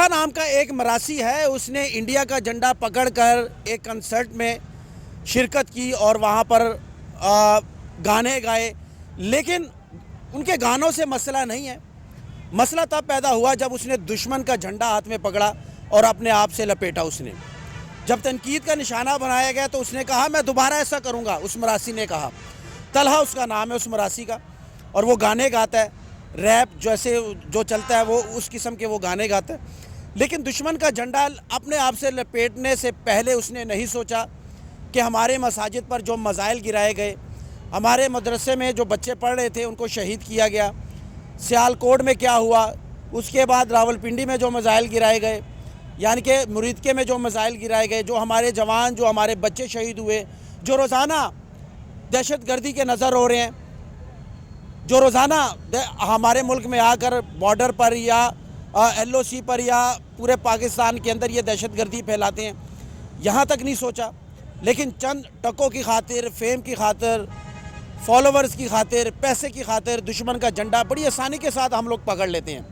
नाम का एक मरासी है, उसने इंडिया का झंडा पकड़कर एक कंसर्ट में शिरकत की और वहाँ पर गाने गाए। लेकिन उनके गानों से मसला नहीं है। मसला तब पैदा हुआ जब उसने दुश्मन का झंडा हाथ में पकड़ा और अपने आप से लपेटा। उसने जब तनकीद का निशाना बनाया गया तो उसने कहा मैं दोबारा ऐसा करूँगा। उस मरासी ने कहा, तलहा उसका नाम है उस मरासी का, और वो गाने गाता है, रैप जैसे जो चलता है वो उस किस्म के वो गाने गाता है। लेकिन दुश्मन का झंडा अपने आप से लपेटने से पहले उसने नहीं सोचा कि हमारे मसाजिद पर जो मज़ाइल गिराए गए, हमारे मदरसे में जो बच्चे पढ़ रहे थे उनको शहीद किया गया, सियालकोट में क्या हुआ, उसके बाद रावलपिंडी में जो मज़ाइल गिराए गए, यानी कि मुरीदके में जो मज़ाइल गिराए गए, जो हमारे जवान, जो हमारे बच्चे शहीद हुए, जो रोज़ाना दहशत गर्दी के नज़र हो रहे हैं, जो रोज़ाना हमारे मुल्क में आकर बॉर्डर पर या LOC पर या पूरे पाकिस्तान के अंदर ये दहशत गर्दी फैलाते हैं, यहाँ तक नहीं सोचा। लेकिन चंद टकों की खातिर, फेम की खातिर, फॉलोवर्स की खातिर, पैसे की खातिर दुश्मन का झंडा बड़ी आसानी के साथ हम लोग पकड़ लेते हैं।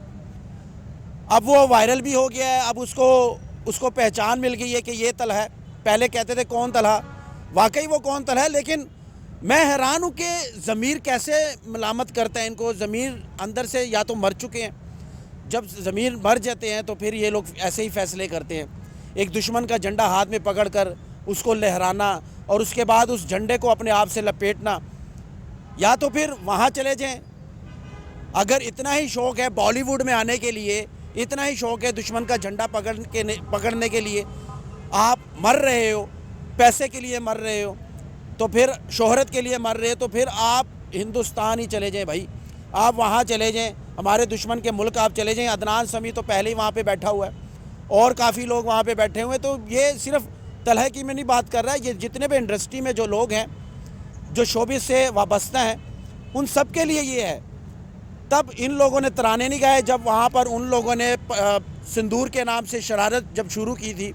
अब वो वायरल भी हो गया है, अब उसको पहचान मिल गई है कि ये तलहा है। पहले कहते थे कौन तलहा, वाकई वो कौन तलहा है। लेकिन मैं हैरान हूँ कि ज़मीर कैसे मलामत करता है इनको। ज़मीर अंदर से या तो मर चुके हैं, जब ज़मीर मर जाते हैं तो फिर ये लोग ऐसे ही फ़ैसले करते हैं। एक दुश्मन का झंडा हाथ में पकड़कर उसको लहराना और उसके बाद उस झंडे को अपने आप से लपेटना, या तो फिर वहाँ चले जाएं। अगर इतना ही शौक़ है बॉलीवुड में आने के लिए, इतना ही शौक़ है दुश्मन का झंडा पकड़ने के लिए, आप मर रहे हो, पैसे के लिए मर रहे हो, तो फिर शोहरत के लिए मर रहे हो, तो फिर आप हिंदुस्तान ही चले जाएं भाई। आप वहाँ चले जाएं, हमारे दुश्मन के मुल्क आप चले जाएं। अदनान समी तो पहले ही वहाँ पे बैठा हुआ है और काफ़ी लोग वहाँ पे बैठे हुए हैं। तो ये सिर्फ तलहा की में नहीं बात कर रहा है, ये जितने भी इंडस्ट्री में जो लोग हैं, जो शोबिस से वाबस्ता हैं, उन सब के लिए ये है। तब इन लोगों ने तराने नहीं गाए जब वहाँ पर उन लोगों ने सिंदूर के नाम से शरारत जब शुरू की थी,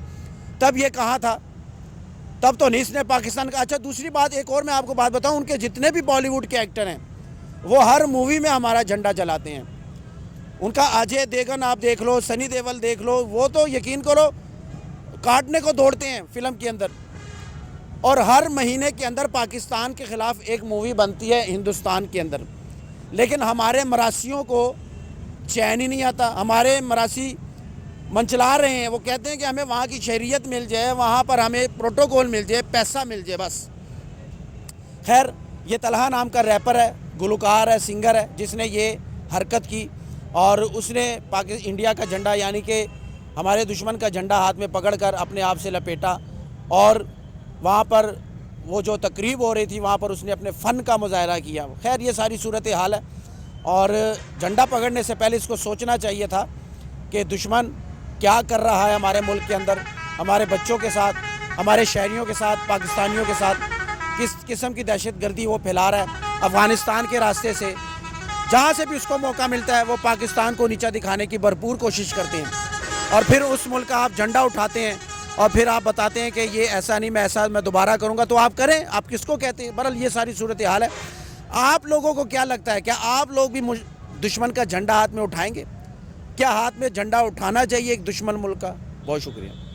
तब ये कहा था, तब तो नहीं इसने पाकिस्तान का। अच्छा, दूसरी बात एक और मैं आपको बात बताऊं, उनके जितने भी बॉलीवुड के एक्टर हैं वो हर मूवी में हमारा झंडा जलाते हैं। उनका अजय देवगन आप देख लो, सनी देओल देख लो, वो तो यकीन करो काटने को दौड़ते हैं फिल्म के अंदर। और हर महीने के अंदर पाकिस्तान के ख़िलाफ़ एक मूवी बनती है हिंदुस्तान के अंदर। लेकिन हमारे मरासियों को चैन ही नहीं आता। हमारे मरासी मनचला रहे हैं, वो कहते हैं कि हमें वहाँ की शरीयत मिल जाए, वहाँ पर हमें प्रोटोकॉल मिल जाए, पैसा मिल जाए, बस। खैर, ये तलहा नाम का रैपर है, गुलकार है, सिंगर है, जिसने ये हरकत की और उसने इंडिया का झंडा यानी कि हमारे दुश्मन का झंडा हाथ में पकड़कर अपने आप से लपेटा। और वहाँ पर वो जो तकरीब हो रही थी वहाँ पर उसने अपने फ़न का मुजाहरा किया। खैर, ये सारी सूरत हाल है और झंडा पकड़ने से पहले इसको सोचना चाहिए था कि दुश्मन क्या कर रहा है हमारे मुल्क के अंदर, हमारे बच्चों के साथ, हमारे शहरियों के साथ, पाकिस्तानियों के साथ किस किस्म की दहशत गर्दी वो फैला रहा है। अफ़गानिस्तान के रास्ते से जहाँ से भी उसको मौका मिलता है वो पाकिस्तान को नीचा दिखाने की भरपूर कोशिश करते हैं। और फिर उस मुल्क का आप झंडा उठाते हैं और फिर आप बताते हैं कि ये ऐसा नहीं, मैं दोबारा करूँगा। तो आप करें, आप किसको कहते हैं? बहरहाल ये सारी सूरत हाल है। आप लोगों को क्या लगता है, क्या आप लोग भी दुश्मन का झंडा हाथ में उठाएंगे? क्या हाथ में झंडा उठाना चाहिए एक दुश्मन मुल्क का? बहुत शुक्रिया।